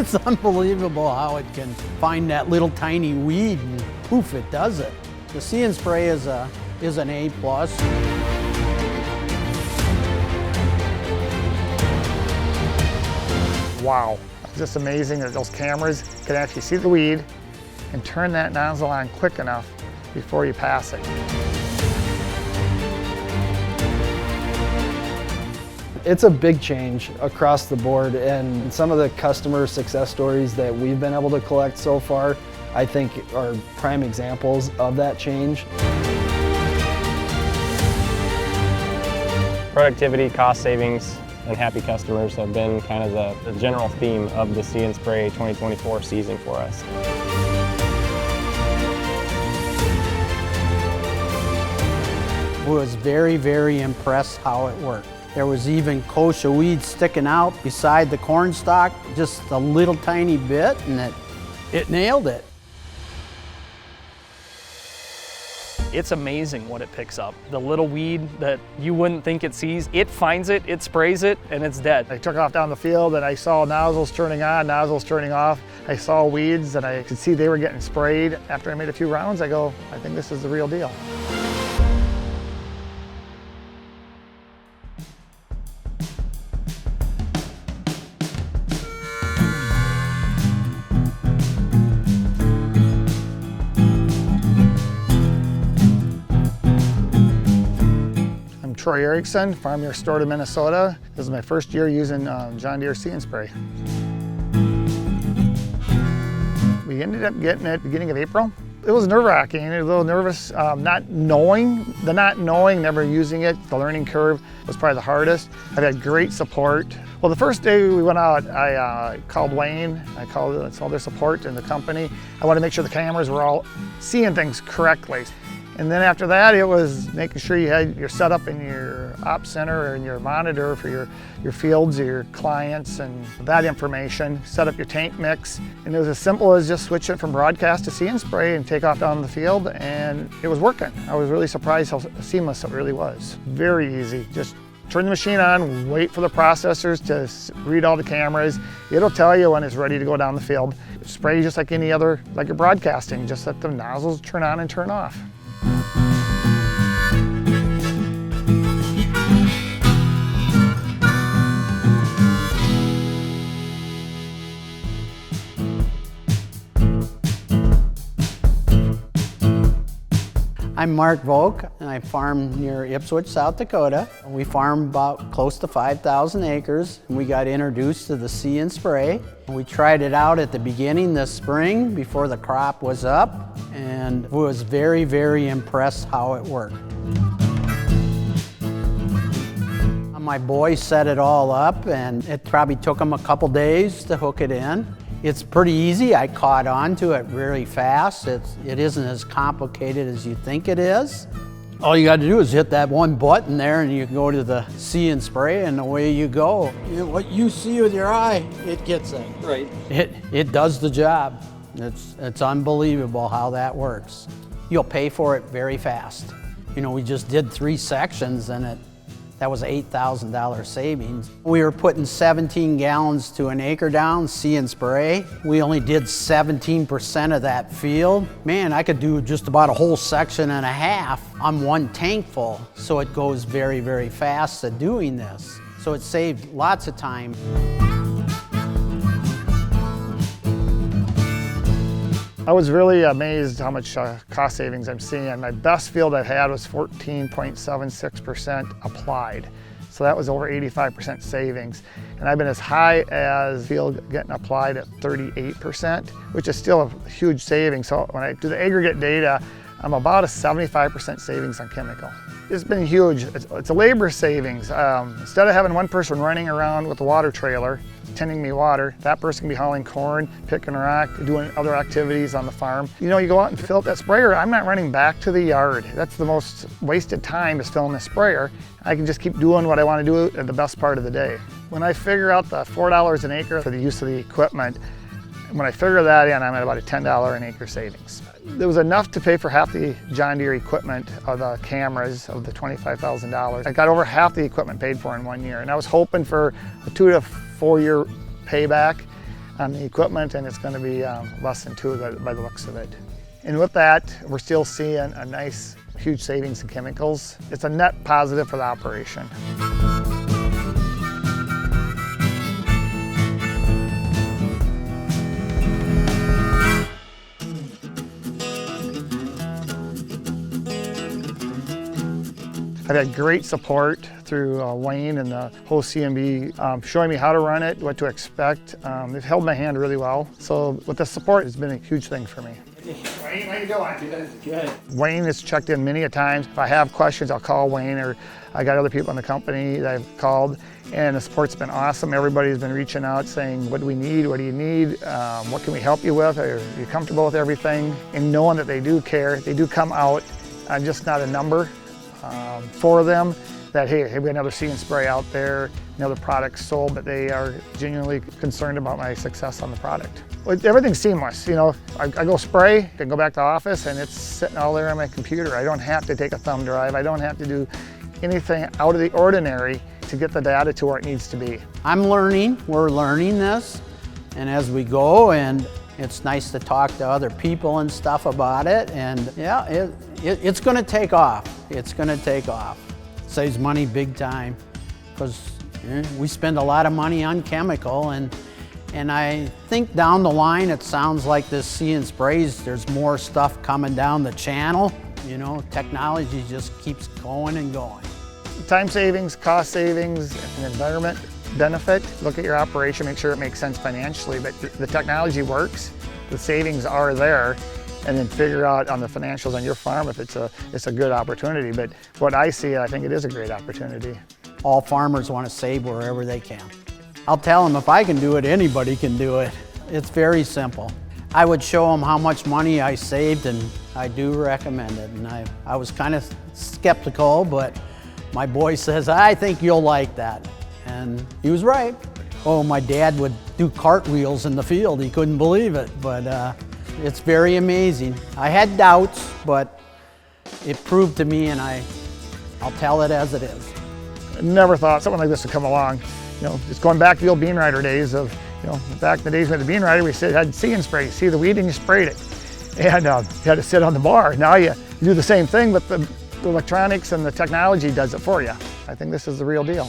It's unbelievable how it can find that little tiny weed and poof, it does it. The See Spray is an A+. Wow, it's just amazing that those cameras can actually see the weed and turn that nozzle on quick enough before you pass it. It's a big change across the board, and some of the customer success stories that we've been able to collect so far, I think, are prime examples of that change. Productivity, cost savings, and happy customers have been kind of the general theme of the See Spray 2024 season for us. I was very, very impressed how it worked. There was even kochia weeds sticking out beside the corn stalk, just a little tiny bit, and it nailed it. It's amazing what it picks up. The little weed that you wouldn't think it sees, it finds it, it sprays it, and it's dead. I took off down the field and I saw nozzles turning on, nozzles turning off. I saw weeds and I could see they were getting sprayed. After I made a few rounds, I go, I think this is the real deal. Troy Erickson, farm near Storta, Minnesota. This is my first year using John Deere See Spray. We ended up getting it at the beginning of April. It was nerve-wracking, a little nervous, not knowing, never using it. The learning curve was probably the hardest. I've had great support. Well, the first day we went out, I called Wayne. I saw their support in the company. I wanted to make sure the cameras were all seeing things correctly. And then after that, it was making sure you had your setup in your ops center and your monitor for your fields, your clients, and that information. Set up your tank mix. And it was as simple as just switch it from broadcast to See Spray and take off down the field, and it was working. I was really surprised how seamless it really was. Very easy. Just turn the machine on, wait for the processors to read all the cameras. It'll tell you when it's ready to go down the field. Spray just like any other, like you're broadcasting. Just let the nozzles turn on and turn off. I'm Mark Volk, and I farm near Ipswich, South Dakota. We farm about close to 5,000 acres. We got introduced to the See Spray. We tried it out at the beginning this spring before the crop was up, and was very, very impressed how it worked. My boys set it all up, and it probably took them a couple days to hook it in. It's pretty easy. I caught on to it really fast. It isn't as complicated as you think it is. All you got to do is hit that one button there and you can go to the See Spray and away you go. What you see with your eye, it gets it. Right. It does the job. It's unbelievable how that works. You'll pay for it very fast. You know, we just did 3 sections and that was $8,000 savings. We were putting 17 gallons to an acre down, See Spray. We only did 17% of that field. Man, I could do just about a whole section and a half on one tank full. So it goes very, very fast at doing this. So it saved lots of time. I was really amazed how much cost savings I'm seeing. My best field I've had was 14.76% applied. So that was over 85% savings. And I've been as high as field getting applied at 38%, which is still a huge savings. So when I do the aggregate data, I'm about a 75% savings on chemical. It's been huge. It's a labor savings. Instead of having one person running around with a water trailer, tending me water, that person can be hauling corn, picking rock, doing other activities on the farm. You know, you go out and fill up that sprayer, I'm not running back to the yard. That's the most wasted time, is filling the sprayer. I can just keep doing what I want to do at the best part of the day. When I figure out the $4 an acre for the use of the equipment, when I figure that in, I'm at about a $10 an acre savings. There was enough to pay for half the John Deere equipment of the cameras of the $25,000. I got over half the equipment paid for in 1 year, and I was hoping for a 2 to 4 year payback. on the equipment, and it's going to be less than 2 by the looks of it. And with that, we're still seeing a nice, huge savings in chemicals. It's a net positive for the operation. I've had great support through Wayne and the whole CMB, showing me how to run it, what to expect. They've held my hand really well. So with the support, it's been a huge thing for me. Wayne, how you doing? Good. Wayne has checked in many a times. If I have questions, I'll call Wayne, or I got other people in the company that I've called, and the support's been awesome. Everybody's been reaching out saying, what do we need? What do you need? What can we help you with? Are you comfortable with everything? And knowing that they do care, they do come out. I'm just not a number for them, that hey, we have another See Spray out there, another product sold, but they are genuinely concerned about my success on the product. Everything's seamless, you know. I go spray, I go back to office, and it's sitting all there on my computer. I don't have to take a thumb drive. I don't have to do anything out of the ordinary to get the data to where it needs to be. I'm learning, we're learning this, and as we go, and it's nice to talk to other people and stuff about it, and yeah, it's going to take off. It's going to take off. Saves money big time, because we spend a lot of money on chemical, and I think down the line it sounds like this See Sprays, there's more stuff coming down the channel. You know, technology just keeps going and going. Time savings, cost savings, and environment benefit. Look at your operation, make sure it makes sense financially, but the technology works, the savings are there, and then figure out on the financials on your farm if it's a good opportunity. But what I see, I think it is a great opportunity. All farmers want to save wherever they can. I'll tell them if I can do it, anybody can do it. It's very simple. I would show them how much money I saved, and I do recommend it. And I was kind of skeptical, but my boy says, I think you'll like that. And he was right. Oh, my dad would do cartwheels in the field. He couldn't believe it, but it's very amazing. I had doubts, but it proved to me, and I'll tell it as it is. I never thought something like this would come along. You know, just going back to the old bean rider days of, you know, back in the days with the bean rider, we had See Spray. You see the weed and you sprayed it. And you had to sit on the bar. Now you do the same thing, but the electronics and the technology does it for you. I think this is the real deal.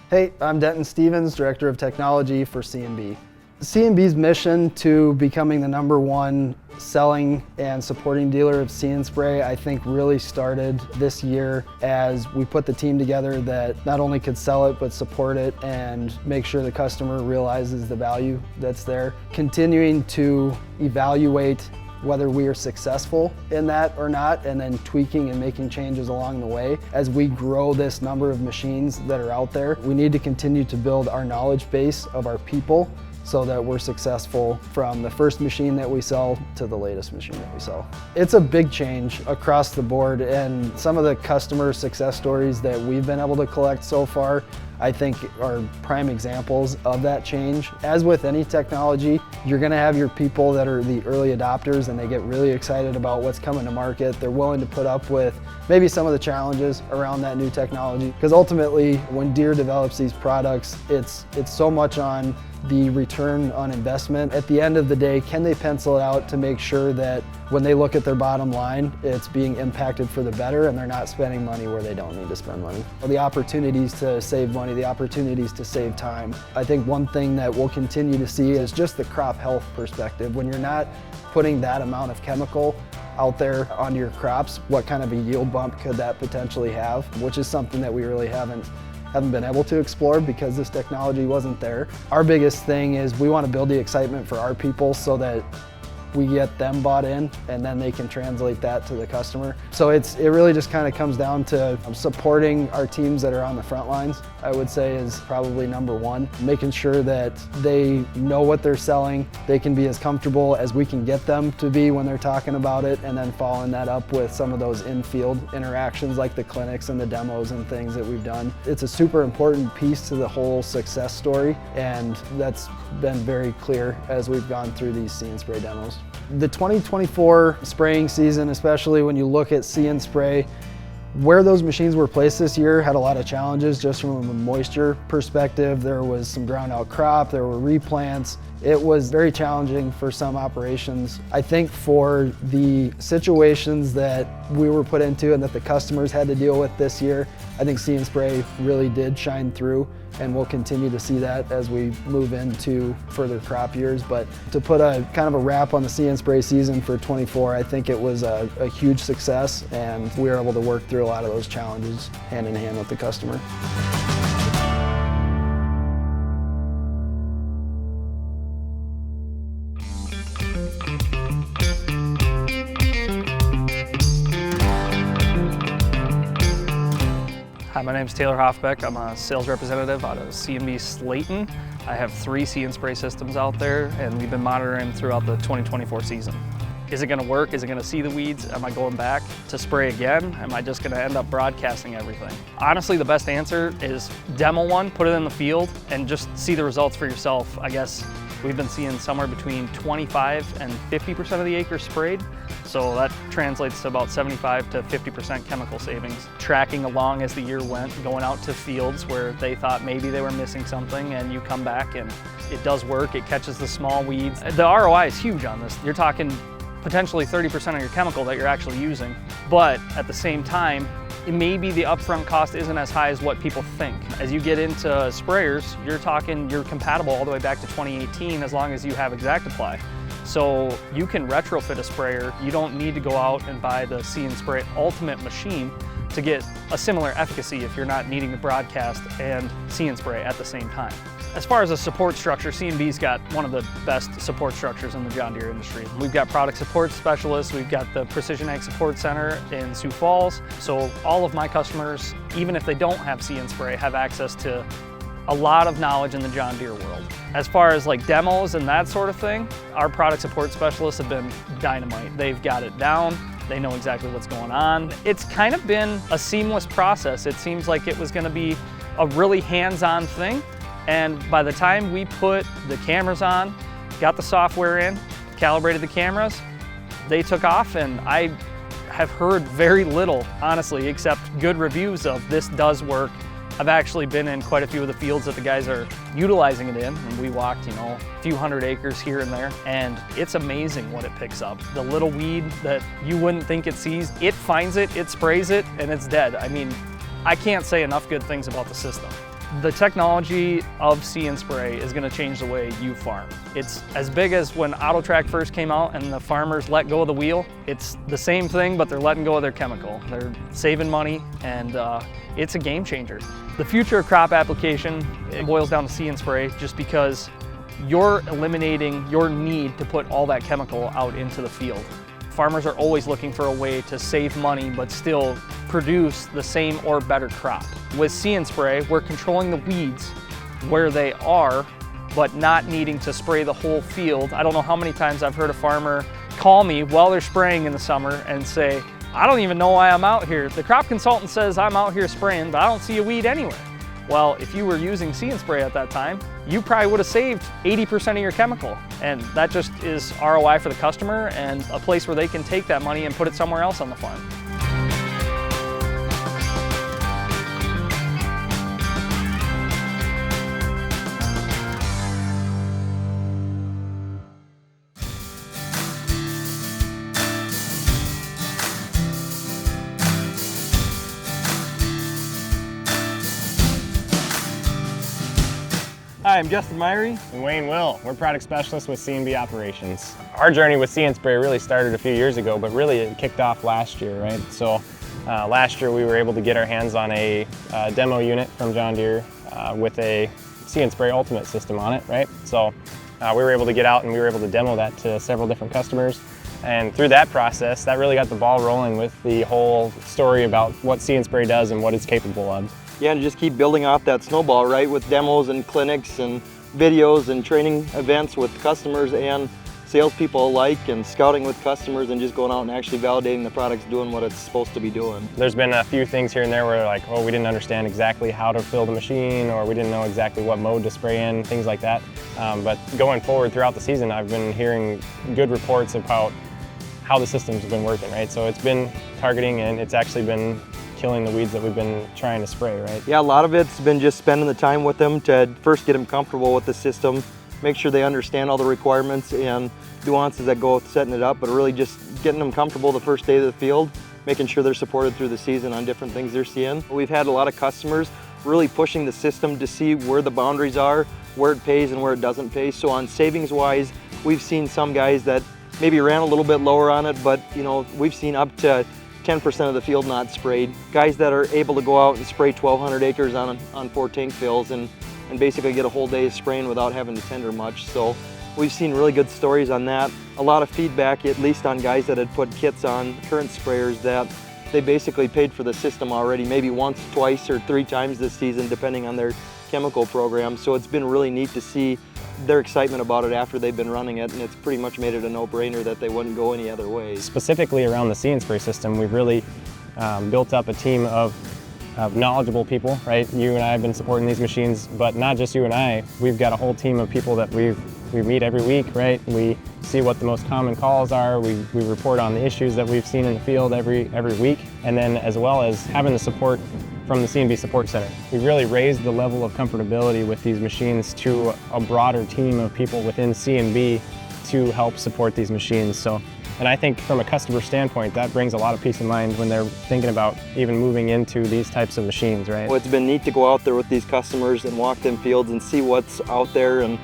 Hey, I'm Denton Stevens, Director of Technology for C&B. C&B's mission to becoming the #1 selling and supporting dealer of See Spray, I think really started this year as we put the team together that not only could sell it, but support it and make sure the customer realizes the value that's there. Continuing to evaluate whether we are successful in that or not, and then tweaking and making changes along the way. As we grow this number of machines that are out there, we need to continue to build our knowledge base of our people so that we're successful from the first machine that we sell to the latest machine that we sell. It's a big change across the board, and some of the customer success stories that we've been able to collect so far, I think are prime examples of that change. As with any technology, you're gonna have your people that are the early adopters and they get really excited about what's coming to market. They're willing to put up with maybe some of the challenges around that new technology. Because ultimately, when Deere develops these products, it's so much on the return on investment. At the end of the day, can they pencil it out to make sure that when they look at their bottom line, it's being impacted for the better and they're not spending money where they don't need to spend money. The opportunities to save money, the opportunities to save time. I think one thing that we'll continue to see is just the crop health perspective. When you're not putting that amount of chemical out there onto your crops, what kind of a yield bump could that potentially have? Which is something that we really haven't been able to explore because this technology wasn't there. Our biggest thing is we want to build the excitement for our people so that we get them bought in, and then they can translate that to the customer. So it really just kind of comes down to supporting our teams that are on the front lines, I would say, is probably number one. Making sure that they know what they're selling, they can be as comfortable as we can get them to be when they're talking about it, and then following that up with some of those in-field interactions like the clinics and the demos and things that we've done. It's a super important piece to the whole success story, and that's been very clear as we've gone through these See & Spray demos. The 2024 spraying season, especially when you look at See & Spray, where those machines were placed this year had a lot of challenges just from a moisture perspective. There was some ground out crop, there were replants. It was very challenging for some operations. I think for the situations that we were put into and that the customers had to deal with this year, I think See & Spray really did shine through, and we'll continue to see that as we move into further crop years. But to put a kind of a wrap on the See & Spray season for 24, I think it was a huge success, and we were able to work through a lot of those challenges hand in hand with the customer. Hi, my name is Taylor Hoffbeck. I'm a sales representative out of C&B Slayton. I have 3 See & Spray systems out there, and we've been monitoring throughout the 2024 season. Is it going to work? Is it going to see the weeds? Am I going back to spray again? Am I just going to end up broadcasting everything? Honestly, the best answer is demo one, put it in the field, and just see the results for yourself. I guess we've been seeing somewhere between 25 and 50% of the acres sprayed. So that translates to about 75 to 50% chemical savings. Tracking along as the year went, going out to fields where they thought maybe they were missing something, and you come back and it does work. It catches the small weeds. The ROI is huge on this. You're talking potentially 30% of your chemical that you're actually using. But at the same time, maybe the upfront cost isn't as high as what people think. As you get into sprayers, you're compatible all the way back to 2018 as long as you have ExactApply. So you can retrofit a sprayer. You don't need to go out and buy the See & Spray Ultimate machine to get a similar efficacy if you're not needing to broadcast and See & Spray at the same time. As far as a support structure, C&B's got one of the best support structures in the John Deere industry. We've got product support specialists, we've got the Precision Ag Support Center in Sioux Falls, so all of my customers, even if they don't have See & Spray, have access to a lot of knowledge in the John Deere world. As far as like demos and that sort of thing, our product support specialists have been dynamite. They've got it down. They know exactly what's going on. It's kind of been a seamless process. It seems like it was going to be a really hands-on thing. And by the time we put the cameras on, got the software in, calibrated the cameras, they took off, and I have heard very little, honestly, except good reviews of this does work. I've actually been in quite a few of the fields that the guys are utilizing it in, and we walked, a few hundred acres here and there, and it's amazing what it picks up. The little weed that you wouldn't think it sees, it finds it, it sprays it, and it's dead. I mean, I can't say enough good things about the system. The technology of See & Spray is going to change the way you farm. It's as big as when AutoTrack first came out and the farmers let go of the wheel. It's the same thing, but they're letting go of their chemical. They're saving money, and it's a game changer. The future of crop application, it boils down to See & Spray, just because you're eliminating your need to put all that chemical out into the field. Farmers are always looking for a way to save money but still produce the same or better crop. With See & Spray, we're controlling the weeds where they are, but not needing to spray the whole field. I don't know how many times I've heard a farmer call me while they're spraying in the summer and say, I don't even know why I'm out here. The crop consultant says I'm out here spraying, but I don't see a weed anywhere. Well, if you were using See & Spray at that time, you probably would have saved 80% of your chemical. And that just is ROI for the customer and a place where they can take that money and put it somewhere else on the farm. Hi, I'm Justin Myrie. And Wayne Will. We're product specialists with C&B Operations. Our journey with See & Spray really started a few years ago, but really it kicked off last year, right? So last year we were able to get our hands on a demo unit from John Deere with a See & Spray Ultimate system on it, right? So we were able to get out and we were able to demo that to several different customers. And through that process, that really got the ball rolling with the whole story about what See Spray does and what it's capable of. Yeah, and just keep building off that snowball, right, with demos and clinics and videos and training events with customers and salespeople alike, and scouting with customers and just going out and actually validating the product's doing what it's supposed to be doing. There's been a few things here and there where like, oh, we didn't understand exactly how to fill the machine, or we didn't know exactly what mode to spray in, things like that. But going forward throughout the season, I've been hearing good reports about how the system's been working, right? So it's been targeting and it's actually been killing the weeds that we've been trying to spray, right? Yeah, a lot of it's been just spending the time with them to first get them comfortable with the system, make sure they understand all the requirements and nuances that go with setting it up, but really just getting them comfortable the first day of the field, making sure they're supported through the season on different things they're seeing. We've had a lot of customers really pushing the system to see where the boundaries are, where it pays and where it doesn't pay. So on savings-wise, we've seen some guys that maybe ran a little bit lower on it, but you know, we've seen up to 10% of the field not sprayed. Guys that are able to go out and spray 1,200 acres on 4 tank fills and basically get a whole day of spraying without having to tender much. So we've seen really good stories on that. A lot of feedback, at least on guys that had put kits on current sprayers, that they basically paid for the system already, maybe once, twice, or 3 times this season, depending on their chemical program. So it's been really neat to see their excitement about it after they've been running it, and it's pretty much made it a no-brainer that they wouldn't go any other way. Specifically around the See Spray system, we've really built up a team of knowledgeable people, right? You and I have been supporting these machines, but not just you and I. We've got a whole team of people that we meet every week, right? We see what the most common calls are. We report on the issues that we've seen in the field every week, and then as well as having the support from the C&B Support Center. We've really raised the level of comfortability with these machines to a broader team of people within C&B to help support these machines. So, and I think from a customer standpoint, that brings a lot of peace of mind when they're thinking about even moving into these types of machines, right? Well, it's been neat to go out there with these customers and walk them fields and see what's out there and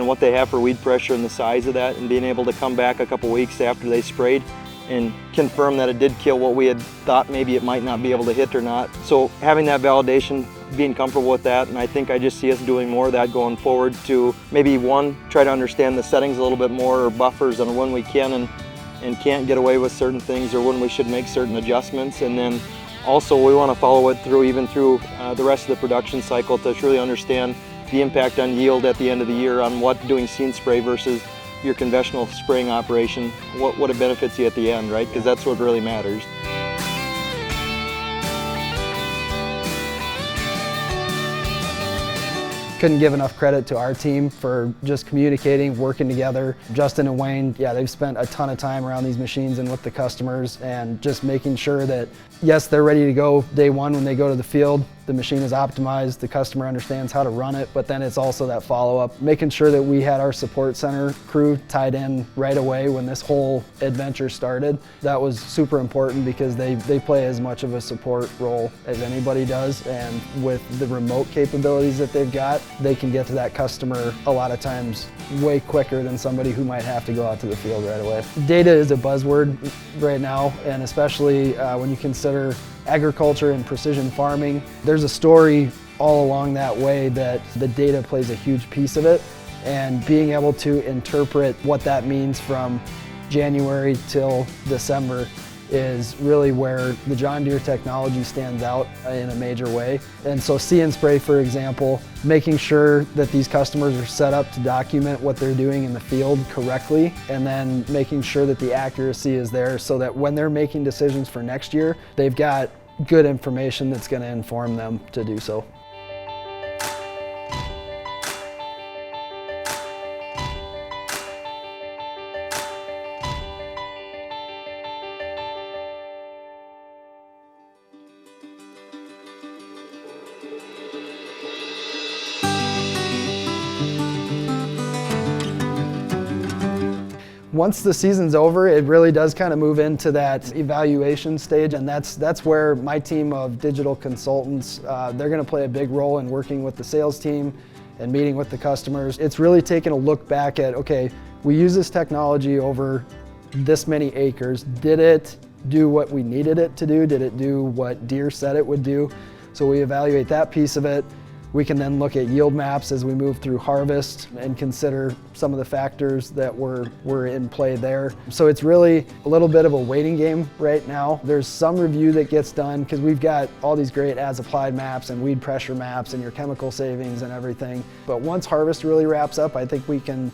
what they have for weed pressure and the size of that, and being able to come back a couple weeks after they sprayed and confirm that it did kill what we had thought maybe it might not be able to hit or not. So having that validation, being comfortable with that, and I think I just see us doing more of that going forward to maybe try to understand the settings a little bit more, or buffers on when we can and can't get away with certain things, or when we should make certain adjustments. And then also we want to follow it through even through the rest of the production cycle to truly understand the impact on yield at the end of the year on what doing See Spray versus your conventional spraying operation, what it benefits you at the end, right? Because that's what really matters. Couldn't give enough credit to our team for just communicating, working together. Justin and Wayne, yeah, they've spent a ton of time around these machines and with the customers, and just making sure that, yes, they're ready to go day one when they go to the field. The machine is optimized, the customer understands how to run it, but then it's also that follow-up, making sure that we had our support center crew tied in right away when this whole adventure started. That was super important because they play as much of a support role as anybody does, and with the remote capabilities that they've got, they can get to that customer a lot of times way quicker than somebody who might have to go out to the field right away. Data is a buzzword right now, and especially when you consider agriculture and precision farming. There's a story all along that way that the data plays a huge piece of it, and being able to interpret what that means from January till December is really where the John Deere technology stands out in a major way. And so See Spray, for example, making sure that these customers are set up to document what they're doing in the field correctly, and then making sure that the accuracy is there so that when they're making decisions for next year, they've got good information that's going to inform them to do so. Once the season's over, it really does kind of move into that evaluation stage, and that's where my team of digital consultants, they're going to play a big role in working with the sales team and meeting with the customers. It's really taking a look back at, okay, we use this technology over this many acres. Did it do what we needed it to do? Did it do what Deere said it would do? So we evaluate that piece of it. We can then look at yield maps as we move through harvest and consider some of the factors that were in play there. So it's really a little bit of a waiting game right now. There's some review that gets done because we've got all these great as-applied maps and weed pressure maps and your chemical savings and everything. But once harvest really wraps up, I think we can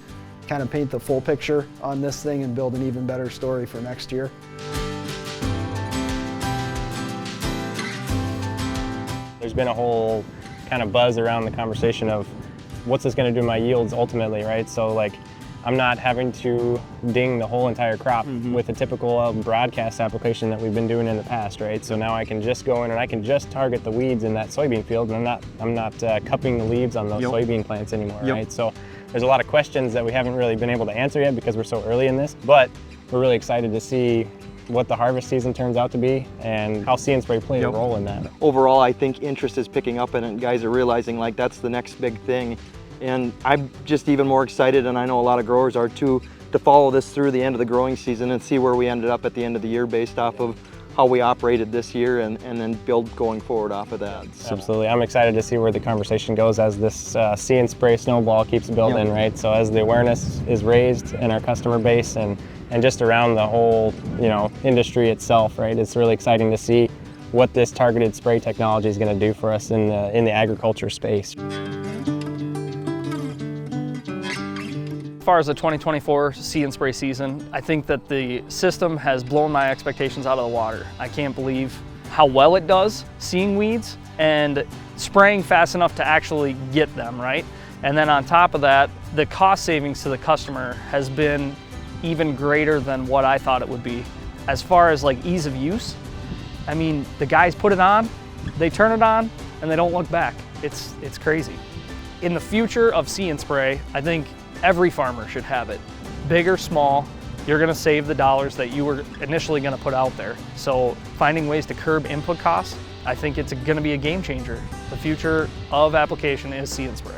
kind of paint the full picture on this thing and build an even better story for next year. There's been a whole kind of buzz around the conversation of what's this going to do to my yields ultimately, right? So like I'm not having to ding the whole entire crop with a typical broadcast application that we've been doing in the past, right? So now I can just go in and I can just target the weeds in that soybean field, and I'm not cupping the leaves on those soybean plants anymore, right? So there's a lot of questions that we haven't really been able to answer yet because we're so early in this, but we're really excited to see what the harvest season turns out to be and how See Spray played a role in that. Overall, I think interest is picking up in it, and guys are realizing like that's the next big thing. And I'm just even more excited, and I know a lot of growers are too, to follow this through the end of the growing season and see where we ended up at the end of the year based off of how we operated this year and then build going forward off of that. So. Absolutely. I'm excited to see where the conversation goes as this See Spray snowball keeps building, right? So as the awareness is raised in our customer base and just around the whole, industry itself, right? It's really exciting to see what this targeted spray technology is going to do for us in the agriculture space. As far as the 2024 See Spray season, I think that the system has blown my expectations out of the water. I can't believe how well it does seeing weeds and spraying fast enough to actually get them, right? And then on top of that, the cost savings to the customer has been even greater than what I thought it would be. As far as like ease of use, I mean, the guys put it on, they turn it on, and they don't look back. It's crazy. In the future of See Spray, I think every farmer should have it. Big or small, you're gonna save the dollars that you were initially gonna put out there. So finding ways to curb input costs, I think it's gonna be a game changer. The future of application is See Spray.